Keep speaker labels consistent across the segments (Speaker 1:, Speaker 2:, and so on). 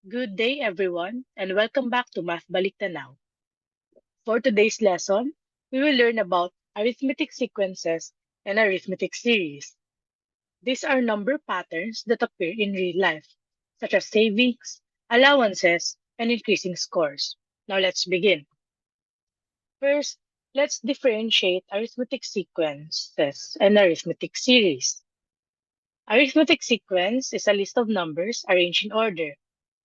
Speaker 1: Good day, everyone, and welcome back to Math Balik Tanaw. For today's lesson, we will learn about arithmetic sequences and arithmetic series. These are number patterns that appear in real life, such as savings, allowances, and increasing scores. Now let's begin. First, let's differentiate arithmetic sequences and arithmetic series. Arithmetic sequence is a list of numbers arranged in order.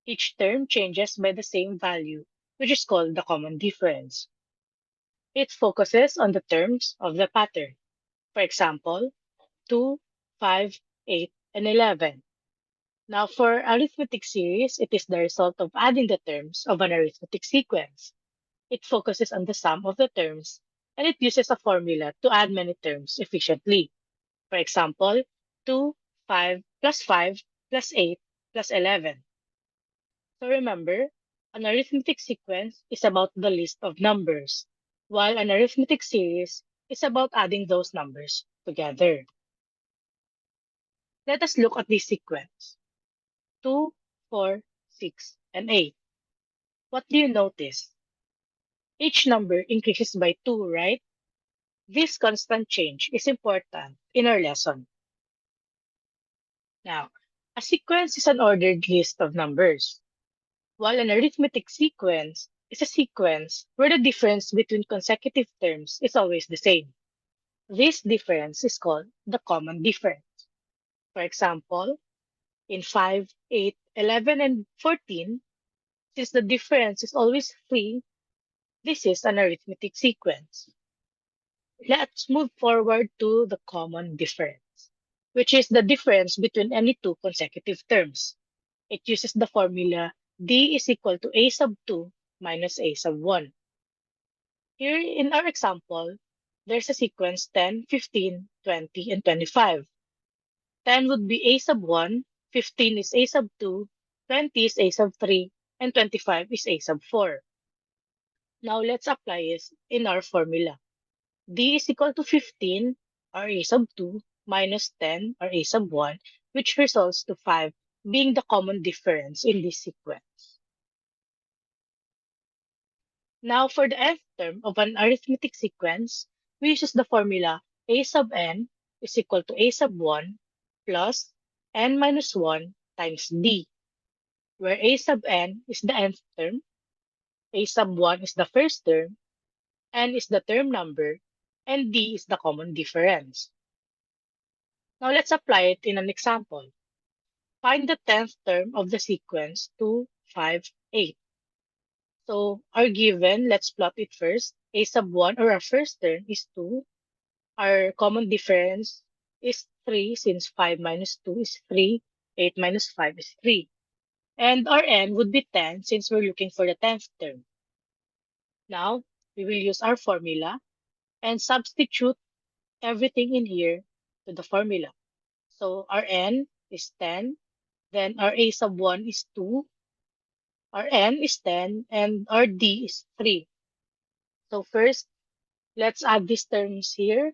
Speaker 1: Each term changes by the same value, which is called the common difference. It focuses on the terms of the pattern. For example, 2, 5, 8, and 11. Now, for arithmetic series, it is the result of adding the terms of an arithmetic sequence. It focuses on the sum of the terms, and it uses a formula to add many terms efficiently. For example, 2, 5 plus 8 plus 11. So remember, an arithmetic sequence is about the list of numbers, while an arithmetic series is about adding those numbers together. Let us look at this sequence: 2, 4, 6, and 8. What do you notice? Each number increases by 2, right? This constant change is important in our lesson. Now, a sequence is an ordered list of numbers, while an arithmetic sequence is a sequence where the difference between consecutive terms is always the same. This difference is called the common difference. For example, in 5, 8, 11, and 14, since the difference is always 3, this is an arithmetic sequence. Let's move forward to the common difference, which is the difference between any two consecutive terms. It uses the formula D is equal to A sub 2 minus A sub 1. Here in our example, there's a sequence 10, 15, 20, and 25. 10 would be A sub 1, 15 is A sub 2, 20 is A sub 3, and 25 is A sub 4. Now let's apply this in our formula. D is equal to 15, or A sub 2, minus 10, or A sub 1, which results to 5 being the common difference in this sequence. Now for the nth term of an arithmetic sequence, we use the formula A sub n is equal to A sub 1 plus n minus 1 times D, where A sub n is the nth term, A sub 1 is the first term, n is the term number, and D is the common difference. Now let's apply it in an example. Find the 10th term of the sequence 2, 5, 8. So our given, let's plot it first. A sub 1, or our first term, is 2. Our common difference is 3, since 5 minus 2 is 3. 8 minus 5 is 3. And our n would be 10, since we're looking for the 10th term. Now, we will use our formula and substitute everything in here to the formula. So our n is 10, then our a sub 1 is 2, our n is 10, and our d is 3. So first, let's add these terms here,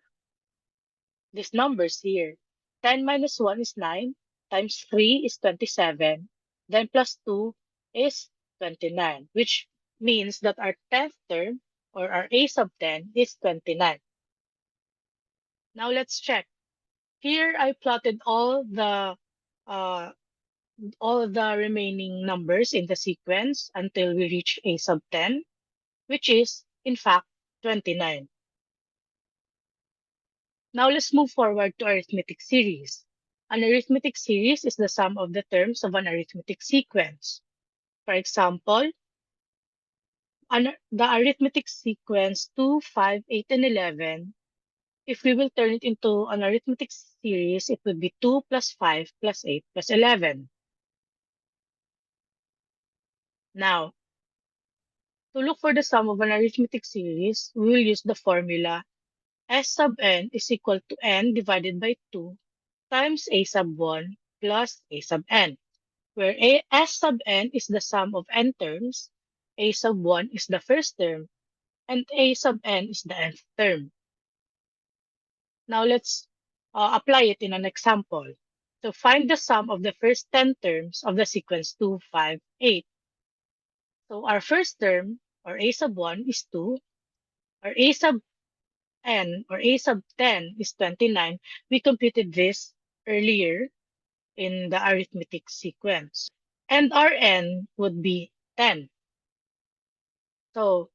Speaker 1: these numbers here. 10 minus 1 is 9, times 3 is 27, then plus 2 is 29, which means that our 10th term, or our a sub 10, is 29. Now let's check. Here I plotted uh, all of the remaining numbers in the sequence until we reach a sub 10, which is, in fact, 29. Now let's move forward to arithmetic series. An arithmetic series is the sum of the terms of an arithmetic sequence. For example, the arithmetic sequence 2, 5, 8, and 11, if we will turn it into an arithmetic series, it would be 2 plus 5 plus 8 plus 11. Now, to look for the sum of an arithmetic series, we will use the formula S sub n is equal to n divided by 2 times a sub 1 plus a sub n, where S sub n is the sum of n terms, a sub 1 is the first term, and a sub n is the nth term. Now let's apply it in an example. So find the sum of the first 10 terms of the sequence 2, 5, 8. So our first term, or a sub 1, is 2. Our a sub n, or a sub 10, is 29. We computed this earlier in the arithmetic sequence. And our n would be 10. So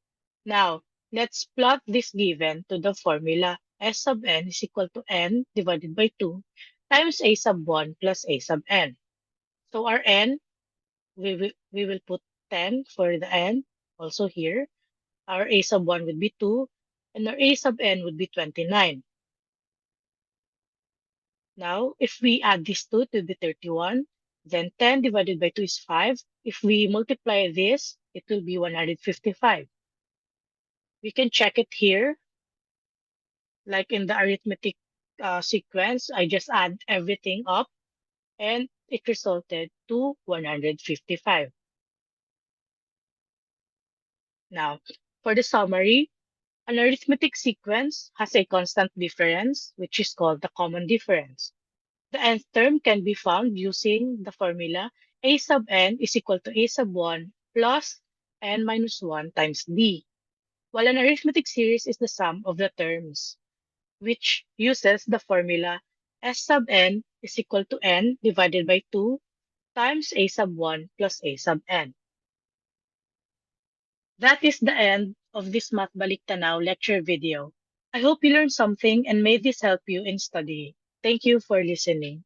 Speaker 1: now, let's plot this given to the formula S sub n is equal to n divided by 2 times a sub 1 plus a sub n. So our n, we will put 10 for the n, also here. Our a sub 1 would be 2, and our a sub n would be 29. Now, if we add these two to be 31, then 10 divided by 2 is 5. If we multiply this, it will be 155. We can check it here, like in the arithmetic sequence. I just add everything up, and it resulted to 155. Now, for the summary, an arithmetic sequence has a constant difference, which is called the common difference. The nth term can be found using the formula a sub n is equal to a sub 1 plus n minus 1 times d, while an arithmetic series is the sum of the terms, which uses the formula S sub n is equal to n divided by 2 times a sub 1 plus a sub n. That is the end of this Math Balik Tanaw lecture video. I hope you learned something and may this help you in studying. Thank you for listening.